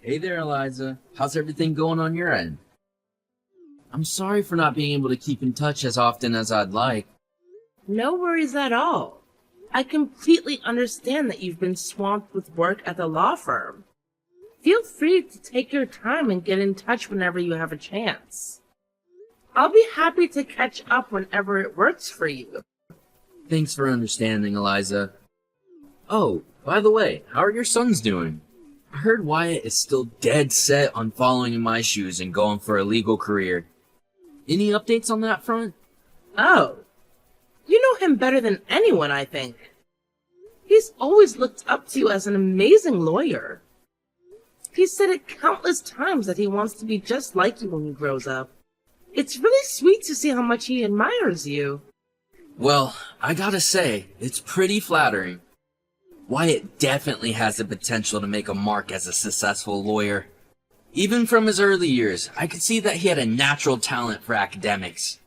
Hey there, Eliza. How's everything going on your end? I'm sorry for not being able to keep in touch as often as I'd like. No worries at all. I completely understand that you've been swamped with work at the law firm. Feel free to take your time and get in touch whenever you have a chance. I'll be happy to catch up whenever it works for you. Thanks for understanding, Eliza. Oh, by the way, how are your sons doing? I heard Wyatt is still dead set on following in my shoes and going for a legal career. Any updates on that front? Oh, you know him better than anyone, I think. He's always looked up to you as an amazing lawyer. He's said it countless times that he wants to be just like you when he grows up. It's really sweet to see how much he admires you. Well, I gotta say, it's pretty flattering. Wyatt definitely has the potential to make a mark as a successful lawyer. Even from his early years, I could see that he had a natural talent for academics.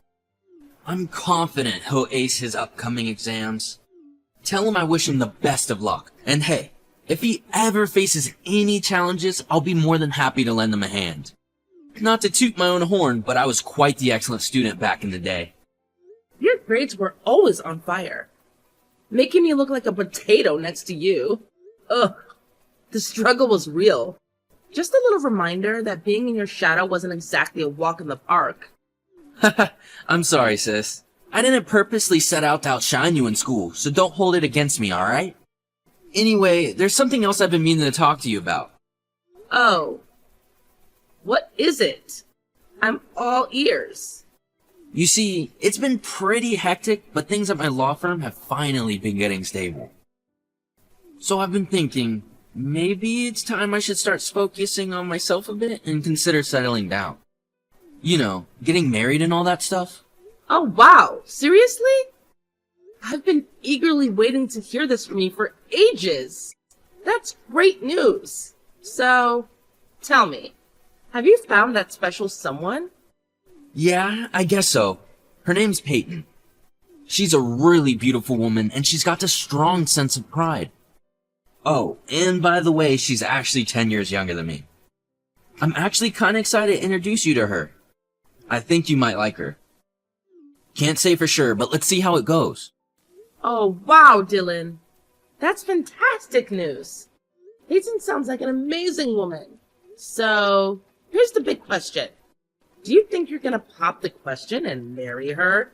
I'm confident he'll ace his upcoming exams. Tell him I wish him the best of luck. And hey, if he ever faces any challenges, I'll be more than happy to lend him a hand. Not to toot my own horn, but I was quite the excellent student back in the day. Your grades were always on fire, making me look like a potato next to you. Ugh, the struggle was real. Just a little reminder that being in your shadow wasn't exactly a walk in the park. I'm sorry, sis. I didn't purposely set out to outshine you in school, so don't hold it against me, alright? Anyway, there's something else I've been meaning to talk to you about. Oh, what is it? I'm all ears. You see, it's been pretty hectic, but things at my law firm have finally been getting stable. So I've been thinking, maybe it's time I should start focusing on myself a bit and consider settling down. You know, getting married and all that stuff. Oh wow, seriously? I've been eagerly waiting to hear this from you for ages. That's great news. So, tell me, have you found that special someone? Yeah, I guess so. Her name's Peyton. She's a really beautiful woman, and she's got a strong sense of pride. Oh, and by the way, she's actually 10 years younger than me. I'm actually kinda excited to introduce you to her. I think you might like her. Can't say for sure, but let's see how it goes. Oh wow, Dylan. That's fantastic news. Peyton sounds like an amazing woman. So, here's the big question. Do you think you're gonna pop the question and marry her?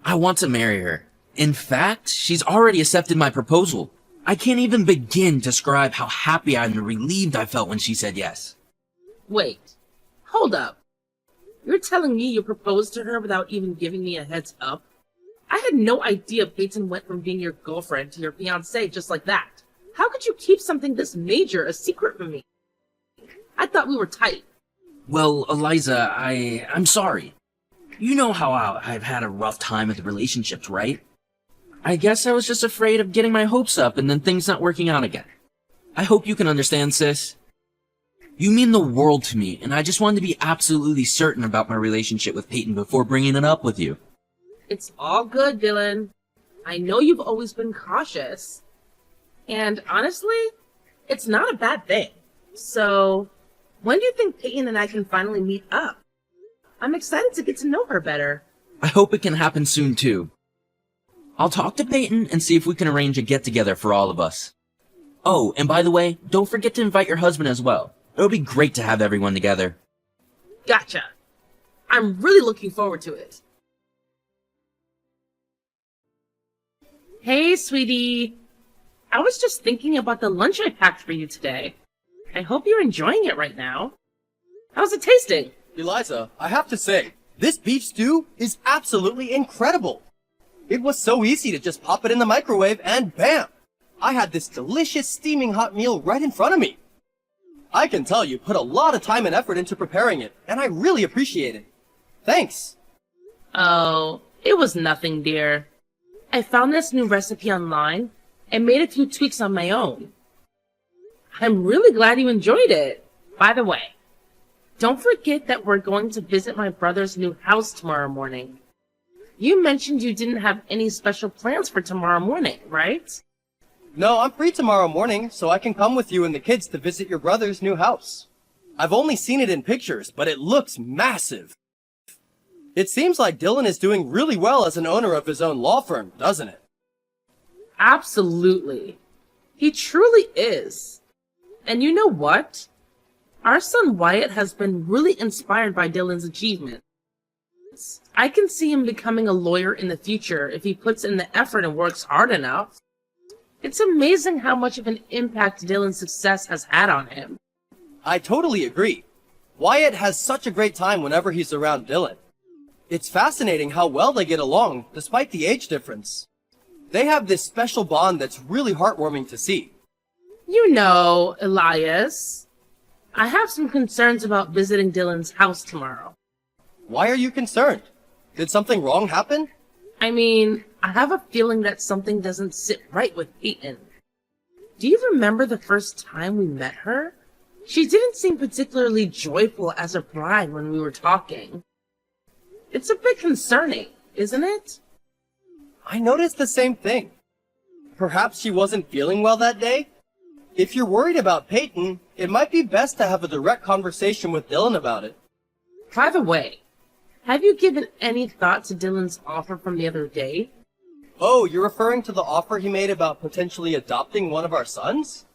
I want to marry her. In fact, she's already accepted my proposal. I can't even begin to describe how happy and relieved I felt when she said yes. Wait, hold up. You're telling me you proposed to her without even giving me a heads up? I had no idea Peyton went from being your girlfriend to your fiancée just like that. How could you keep something this major a secret from me? I thought we were tight. Well, Eliza, I'm sorry. You know how I've had a rough time with relationships, right? I guess I was just afraid of getting my hopes up and then things not working out again. I hope you can understand, sis. You mean the world to me, and I just wanted to be absolutely certain about my relationship with Peyton before bringing it up with you. It's all good, Dylan. I know you've always been cautious. And honestly, it's not a bad thing. So, when do you think Peyton and I can finally meet up? I'm excited to get to know her better. I hope it can happen soon, too. I'll talk to Peyton and see if we can arrange a get-together for all of us. Oh, and by the way, don't forget to invite your husband as well. It'll be great to have everyone together. Gotcha. I'm really looking forward to it. Hey, sweetie. I was just thinking about the lunch I packed for you today. I hope you're enjoying it right now. How's it tasting? Eliza, I have to say, this beef stew is absolutely incredible. It was so easy to just pop it in the microwave and bam! I had this delicious steaming hot meal right in front of me. I can tell you put a lot of time and effort into preparing it, and I really appreciate it. Thanks. Oh, it was nothing, dear. I found this new recipe online and made a few tweaks on my own. I'm really glad you enjoyed it. By the way, don't forget that we're going to visit my brother's new house tomorrow morning. You mentioned you didn't have any special plans for tomorrow morning, right? No, I'm free tomorrow morning, so I can come with you and the kids to visit your brother's new house. I've only seen it in pictures, but it looks massive. It seems like Dylan is doing really well as an owner of his own law firm, doesn't it? Absolutely. He truly is. And you know what? Our son Wyatt has been really inspired by Dylan's achievements. I can see him becoming a lawyer in the future if he puts in the effort and works hard enough. It's amazing how much of an impact Dylan's success has had on him. I totally agree. Wyatt has such a great time whenever he's around Dylan. It's fascinating how well they get along, despite the age difference. They have this special bond that's really heartwarming to see. You know, Elias, I have some concerns about visiting Dylan's house tomorrow. Why are you concerned? Did something wrong happen? I mean, I have a feeling that something doesn't sit right with Peyton. Do you remember the first time we met her? She didn't seem particularly joyful as a bride when we were talking. It's a bit concerning, isn't it? I noticed the same thing. Perhaps she wasn't feeling well that day? If you're worried about Peyton, it might be best to have a direct conversation with Dylan about it. By the way, have you given any thought to Dylan's offer from the other day? Oh, you're referring to the offer he made about potentially adopting one of our sons?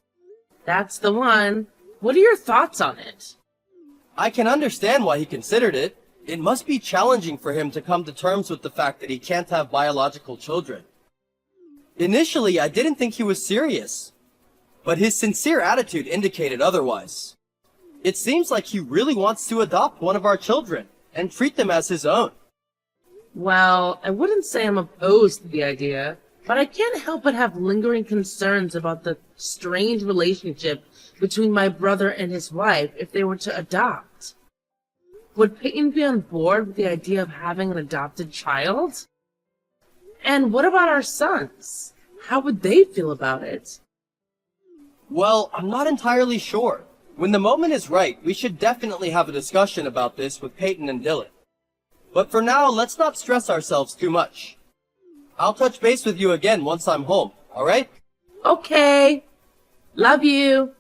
That's the one. What are your thoughts on it? I can understand why he considered it. It must be challenging for him to come to terms with the fact that he can't have biological children. Initially, I didn't think he was serious, but his sincere attitude indicated otherwise. It seems like he really wants to adopt one of our children and treat them as his own. Well, I wouldn't say I'm opposed to the idea, but I can't help but have lingering concerns about the strange relationship between my brother and his wife if they were to adopt. Would Peyton be on board with the idea of having an adopted child? And what about our sons? How would they feel about it? Well, I'm not entirely sure. When the moment is right, we should definitely have a discussion about this with Peyton and Dylan. But for now, let's not stress ourselves too much. I'll touch base with you again once I'm home, alright? Okay. Love you.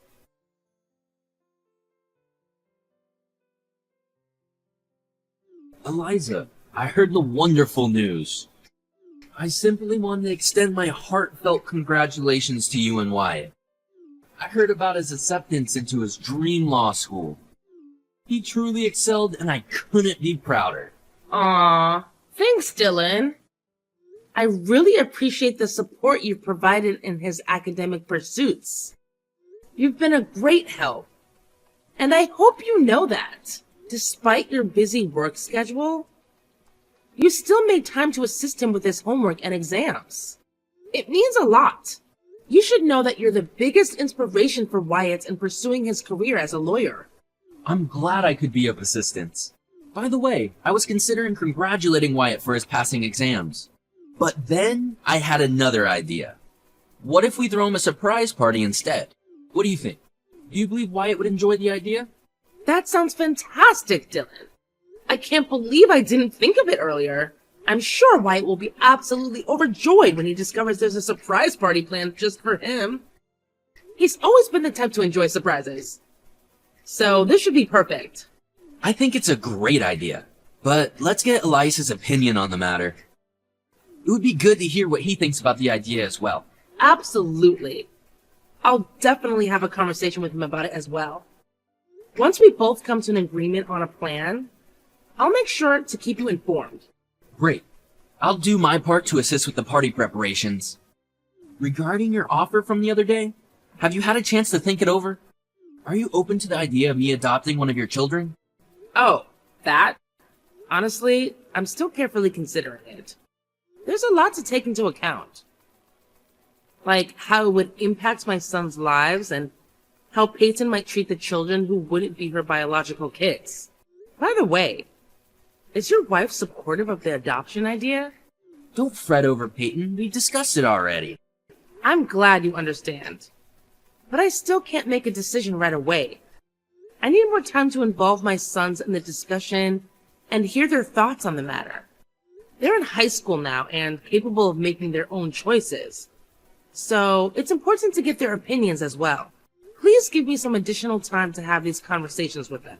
Eliza, I heard the wonderful news. I simply wanted to extend my heartfelt congratulations to you and Wyatt. I heard about his acceptance into his dream law school. He truly excelled, and I couldn't be prouder. Aw, thanks, Dylan. I really appreciate the support you've provided in his academic pursuits. You've been a great help. And I hope you know that, despite your busy work schedule, you still made time to assist him with his homework and exams. It means a lot. You should know that you're the biggest inspiration for Wyatt in pursuing his career as a lawyer. I'm glad I could be of assistance. By the way, I was considering congratulating Wyatt for his passing exams. But then I had another idea. What if we throw him a surprise party instead? What do you think? Do you believe Wyatt would enjoy the idea? That sounds fantastic, Dylan. I can't believe I didn't think of it earlier. I'm sure Wyatt will be absolutely overjoyed when he discovers there's a surprise party planned just for him. He's always been the type to enjoy surprises. So this should be perfect. I think it's a great idea, but let's get Elias's opinion on the matter. It would be good to hear what he thinks about the idea as well. Absolutely. I'll definitely have a conversation with him about it as well. Once we both come to an agreement on a plan, I'll make sure to keep you informed. Great. I'll do my part to assist with the party preparations. Regarding your offer from the other day, have you had a chance to think it over? Are you open to the idea of me adopting one of your children? Oh, that? Honestly, I'm still carefully considering it. There's a lot to take into account. Like how it would impact my son's lives and how Peyton might treat the children who wouldn't be her biological kids. By the way, is your wife supportive of the adoption idea? Don't fret over Peyton. We discussed it already. I'm glad you understand. But I still can't make a decision right away. I need more time to involve my sons in the discussion and hear their thoughts on the matter. They're in high school now and capable of making their own choices. So it's important to get their opinions as well. Please give me some additional time to have these conversations with them.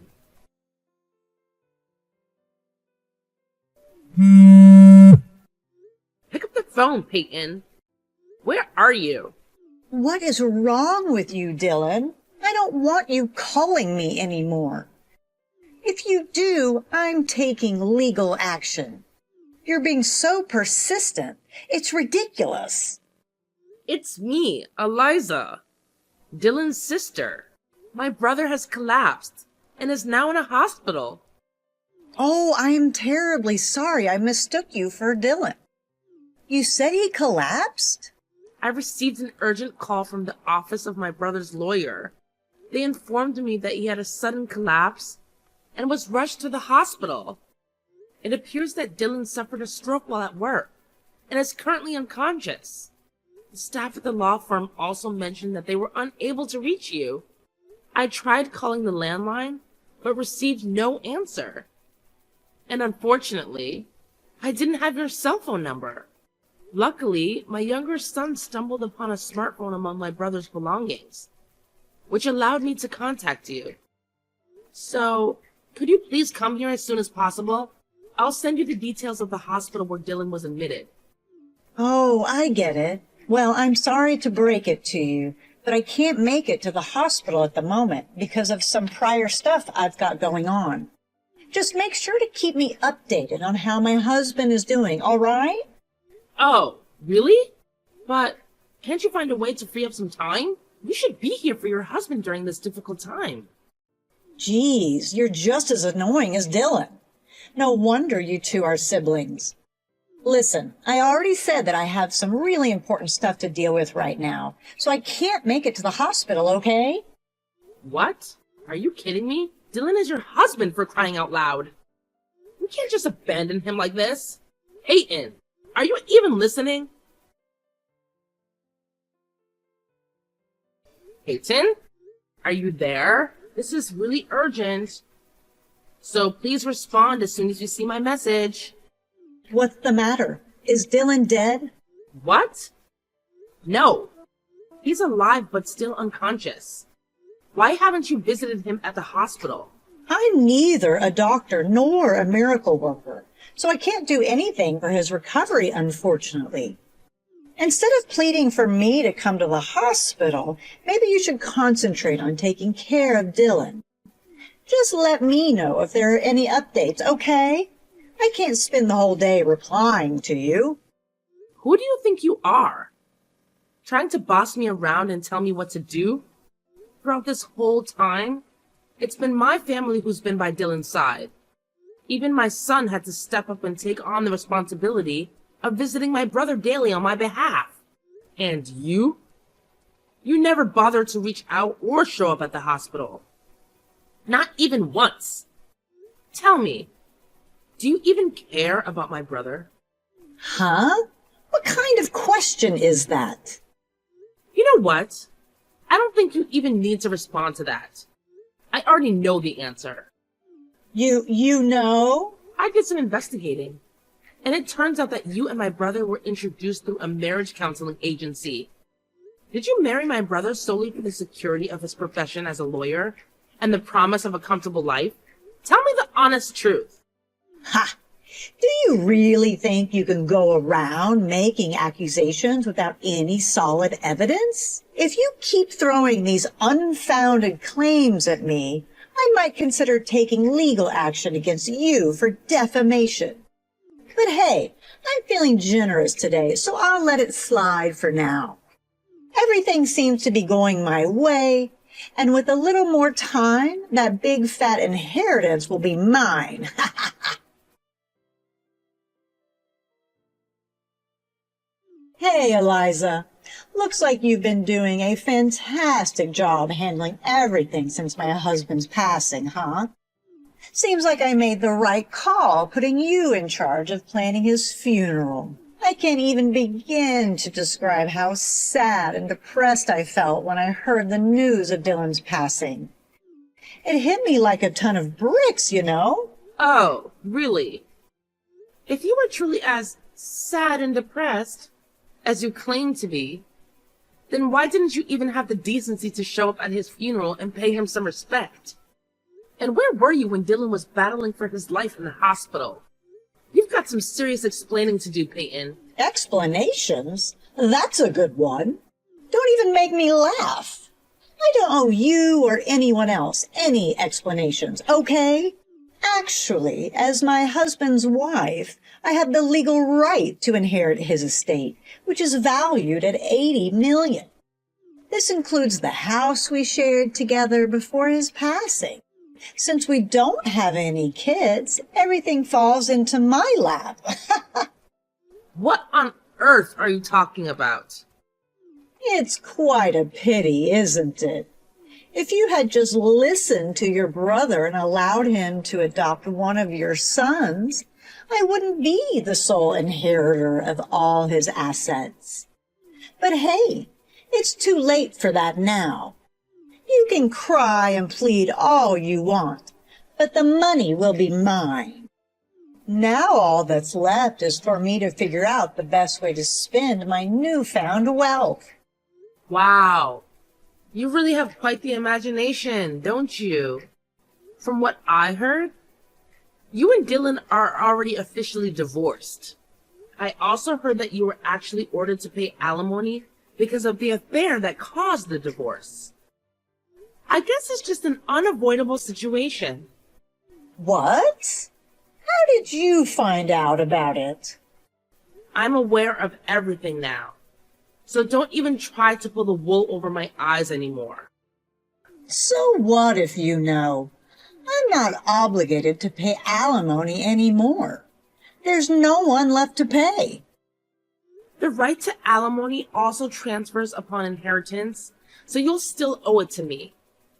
Pick up the phone, Peyton. Where are you? What is wrong with you, Dylan? I don't want you calling me anymore. If you do, I'm taking legal action. You're being so persistent. It's ridiculous. It's me, Eliza, Dylan's sister. My brother has collapsed and is now in a hospital. Oh, I am terribly sorry. I mistook you for Dylan. You said he collapsed? I received an urgent call from the office of my brother's lawyer. They informed me that he had a sudden collapse and was rushed to the hospital. It appears that Dylan suffered a stroke while at work and is currently unconscious. The staff at the law firm also mentioned that they were unable to reach you. I tried calling the landline, but received no answer. And unfortunately, I didn't have your cell phone number. Luckily, my younger son stumbled upon a smartphone among my brother's belongings, which allowed me to contact you. So, could you please come here as soon as possible? I'll send you the details of the hospital where Dylan was admitted. Oh, I get it. Well, I'm sorry to break it to you, but I can't make it to the hospital at the moment because of some prior stuff I've got going on. Just make sure to keep me updated on how my husband is doing, all right? Oh, really? But can't you find a way to free up some time? You should be here for your husband during this difficult time. Geez, you're just as annoying as Dylan. No wonder you two are siblings. Listen, I already said that I have some really important stuff to deal with right now, so I can't make it to the hospital, okay? What? Are you kidding me? Dylan is your husband, for crying out loud. You can't just abandon him like this. Peyton, are you even listening? Peyton? Are you there? This is really urgent. So please respond as soon as you see my message. What's the matter? Is Dylan dead? What? No. He's alive but still unconscious. Why haven't you visited him at the hospital? I'm neither a doctor nor a miracle worker, so I can't do anything for his recovery, unfortunately. Instead of pleading for me to come to the hospital, maybe you should concentrate on taking care of Dylan. Just let me know if there are any updates, okay? I can't spend the whole day replying to you. Who do you think you are? Trying to boss me around and tell me what to do? Throughout this whole time, it's been my family who's been by Dylan's side. Even my son had to step up and take on the responsibility of visiting my brother daily on my behalf. And you? You never bothered to reach out or show up at the hospital. Not even once. Tell me, do you even care about my brother? Huh? What kind of question is that? You know what? I don't think you even need to respond to that. I already know the answer. You know? I did some investigating, and it turns out that you and my brother were introduced through a marriage counseling agency. Did you marry my brother solely for the security of his profession as a lawyer and the promise of a comfortable life? Tell me the honest truth. Ha! Do you really think you can go around making accusations without any solid evidence? If you keep throwing these unfounded claims at me, I might consider taking legal action against you for defamation. But hey, I'm feeling generous today, so I'll let it slide for now. Everything seems to be going my way, and with a little more time, that big fat inheritance will be mine. Hey, Eliza. Looks like you've been doing a fantastic job handling everything since my husband's passing, huh? Seems like I made the right call putting you in charge of planning his funeral. I can't even begin to describe how sad and depressed I felt when I heard the news of Dylan's passing. It hit me like a ton of bricks, you know? Oh, really? If you were truly as sad and depressed as you claim to be, Then why didn't you even have the decency to show up at his funeral and pay him some respect? And where were you when Dylan was battling for his life in the hospital? You've got some serious explaining to do, Peyton. Explanations? That's a good one. Don't even make me laugh. I don't owe you or anyone else any explanations, okay? Actually, as my husband's wife, I have the legal right to inherit his estate, which is valued at $80 million. This includes the house we shared together before his passing. Since we don't have any kids, everything falls into my lap. What on earth are you talking about? It's quite a pity, isn't it? If you had just listened to your brother and allowed him to adopt one of your sons, I wouldn't be the sole inheritor of all his assets. But hey, it's too late for that now. You can cry and plead all you want, but the money will be mine. Now all that's left is for me to figure out the best way to spend my newfound wealth. Wow. You really have quite the imagination, don't you? From what I heard, you and Dylan are already officially divorced. I also heard that you were actually ordered to pay alimony because of the affair that caused the divorce. I guess it's just an unavoidable situation. What? How did you find out about it? I'm aware of everything now. So don't even try to pull the wool over my eyes anymore. So what if you know? I'm not obligated to pay alimony anymore. There's no one left to pay. The right to alimony also transfers upon inheritance, so you'll still owe it to me,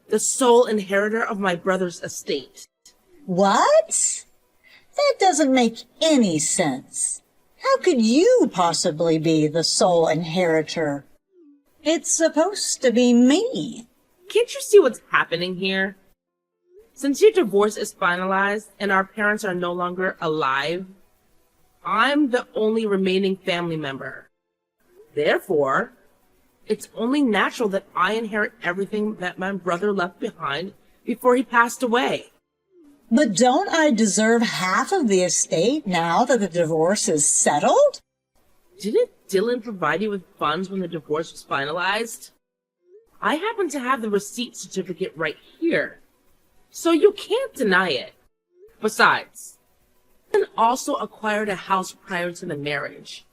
the sole inheritor of my brother's estate. What? That doesn't make any sense. How could you possibly be the sole inheritor? It's supposed to be me. Can't you see what's happening here? Since your divorce is finalized and our parents are no longer alive, I'm the only remaining family member. Therefore, it's only natural that I inherit everything that my brother left behind before he passed away. But don't I deserve half of the estate now that the divorce is settled? Didn't Dylan provide you with funds when the divorce was finalized? I happen to have the receipt certificate right here, so you can't deny it. Besides, Dylan also acquired a house prior to the marriage,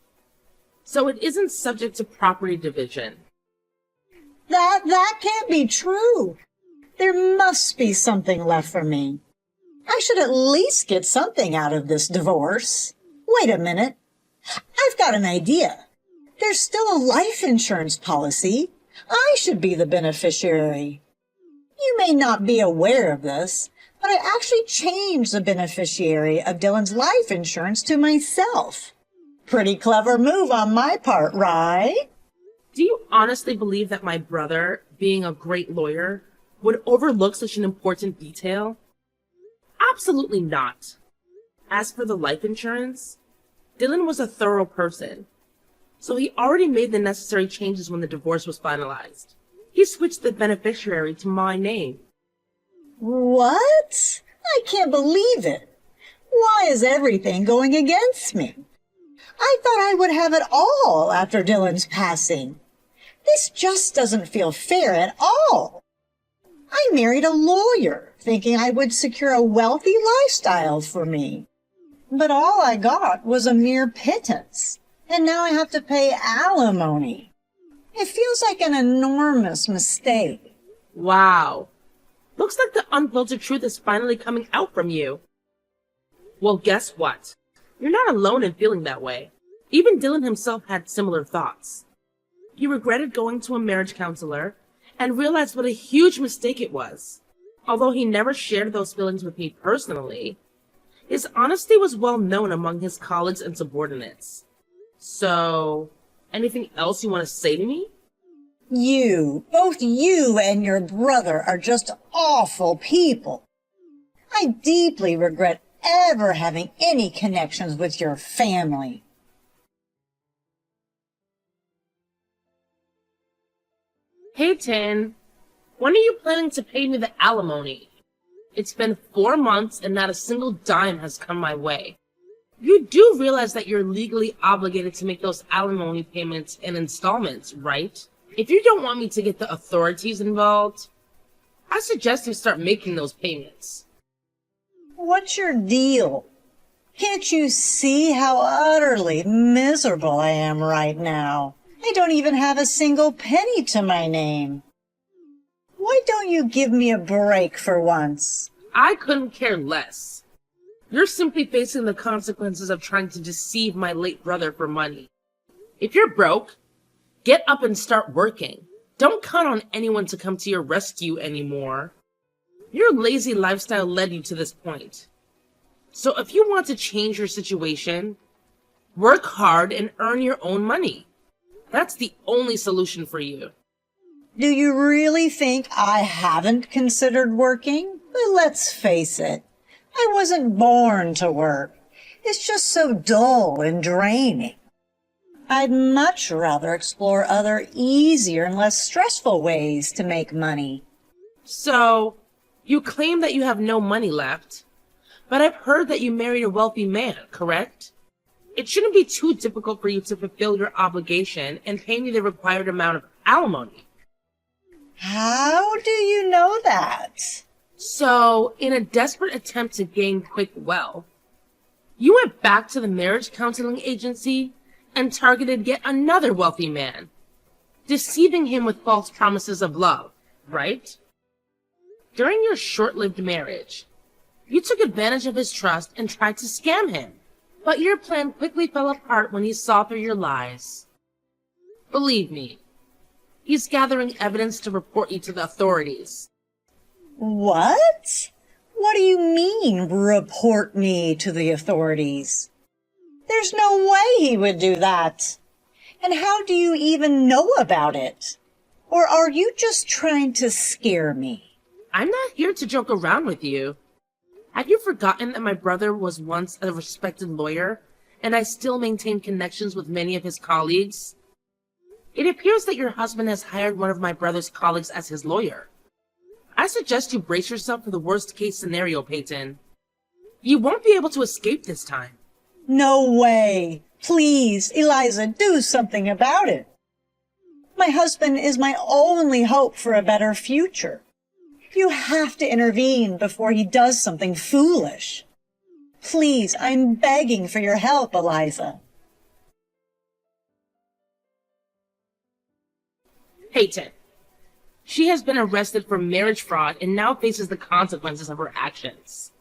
so it isn't subject to property division. That can't be true. There must be something left for me. I should at least get something out of this divorce. Wait a minute. I've got an idea. There's still a life insurance policy. I should be the beneficiary. You may not be aware of this, but I actually changed the beneficiary of Dylan's life insurance to myself. Pretty clever move on my part, right? Do you honestly believe that my brother, being a great lawyer, would overlook such an important detail? Absolutely not. As for the life insurance, Dylan was a thorough person, so he already made the necessary changes when the divorce was finalized. He switched the beneficiary to my name. What? I can't believe it. Why is everything going against me? I thought I would have it all after Dylan's passing. This just doesn't feel fair at all. I married a lawyer, thinking I would secure a wealthy lifestyle for me. But all I got was a mere pittance, and now I have to pay alimony. It feels like an enormous mistake. Wow. Looks like the unfiltered truth is finally coming out from you. Well, guess what? You're not alone in feeling that way. Even Dylan himself had similar thoughts. He regretted going to a marriage counselor and realized what a huge mistake it was. Although he never shared those feelings with me personally, his honesty was well known among his colleagues and subordinates. So, anything else you want to say to me? Both you and your brother are just awful people. I deeply regret ever having any connections with your family. Peyton, when are you planning to pay me the alimony? It's been 4 months and not a single dime has come my way. You do realize that you're legally obligated to make those alimony payments in installments, right? If you don't want me to get the authorities involved, I suggest you start making those payments. What's your deal? Can't you see how utterly miserable I am right now? I don't even have a single penny to my name. Why don't you give me a break for once? I couldn't care less. You're simply facing the consequences of trying to deceive my late brother for money. If you're broke, get up and start working. Don't count on anyone to come to your rescue anymore. Your lazy lifestyle led you to this point. So if you want to change your situation, work hard and earn your own money. That's the only solution for you. Do you really think I haven't considered working? But let's face it, I wasn't born to work. It's just so dull and draining. I'd much rather explore other easier and less stressful ways to make money. So, you claim that you have no money left, but I've heard that you married a wealthy man, correct? It shouldn't be too difficult for you to fulfill your obligation and pay me the required amount of alimony. How do you know that? So, in a desperate attempt to gain quick wealth, you went back to the marriage counseling agency and targeted yet another wealthy man, deceiving him with false promises of love, right? During your short-lived marriage, you took advantage of his trust and tried to scam him, but your plan quickly fell apart when he saw through your lies. Believe me, he's gathering evidence to report you to the authorities. What? What do you mean, report me to the authorities? There's no way he would do that. And how do you even know about it? Or are you just trying to scare me? I'm not here to joke around with you. Have you forgotten that my brother was once a respected lawyer, and I still maintain connections with many of his colleagues? It appears that your husband has hired one of my brother's colleagues as his lawyer. I suggest you brace yourself for the worst-case scenario, Peyton. You won't be able to escape this time. No way. Please, Eliza, do something about it. My husband is my only hope for a better future. You have to intervene before he does something foolish. Please, I'm begging for your help, Eliza. Peyton. She has been arrested for marriage fraud and now faces the consequences of her actions.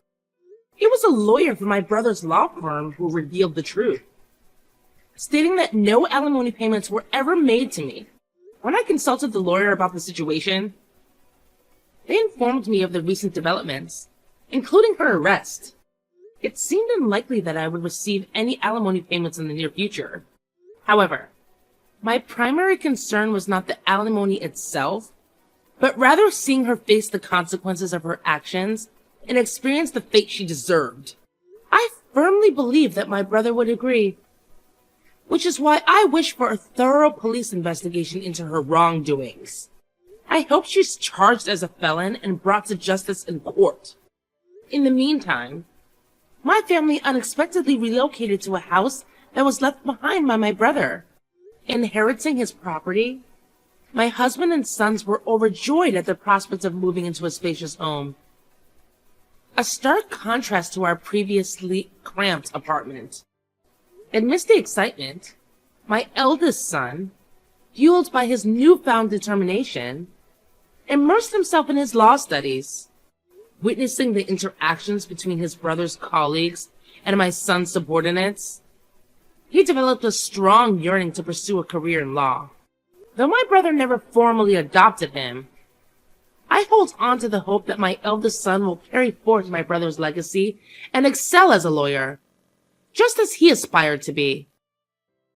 It was a lawyer for my brother's law firm who revealed the truth, stating that no alimony payments were ever made to me. When I consulted the lawyer about the situation, they informed me of the recent developments, including her arrest. It seemed unlikely that I would receive any alimony payments in the near future. However, my primary concern was not the alimony itself, but rather seeing her face the consequences of her actions and experience the fate she deserved. I firmly believe that my brother would agree, which is why I wish for a thorough police investigation into her wrongdoings. I hope she's charged as a felon and brought to justice in court. In the meantime, my family unexpectedly relocated to a house that was left behind by my brother. Inheriting his property, my husband and sons were overjoyed at the prospect of moving into a spacious home. A stark contrast to our previously cramped apartment. Amidst the excitement, my eldest son, fueled by his newfound determination, immersed himself in his law studies. Witnessing the interactions between his brother's colleagues and my son's subordinates, he developed a strong yearning to pursue a career in law. Though my brother never formally adopted him, I hold on to the hope that my eldest son will carry forth my brother's legacy and excel as a lawyer, just as he aspired to be.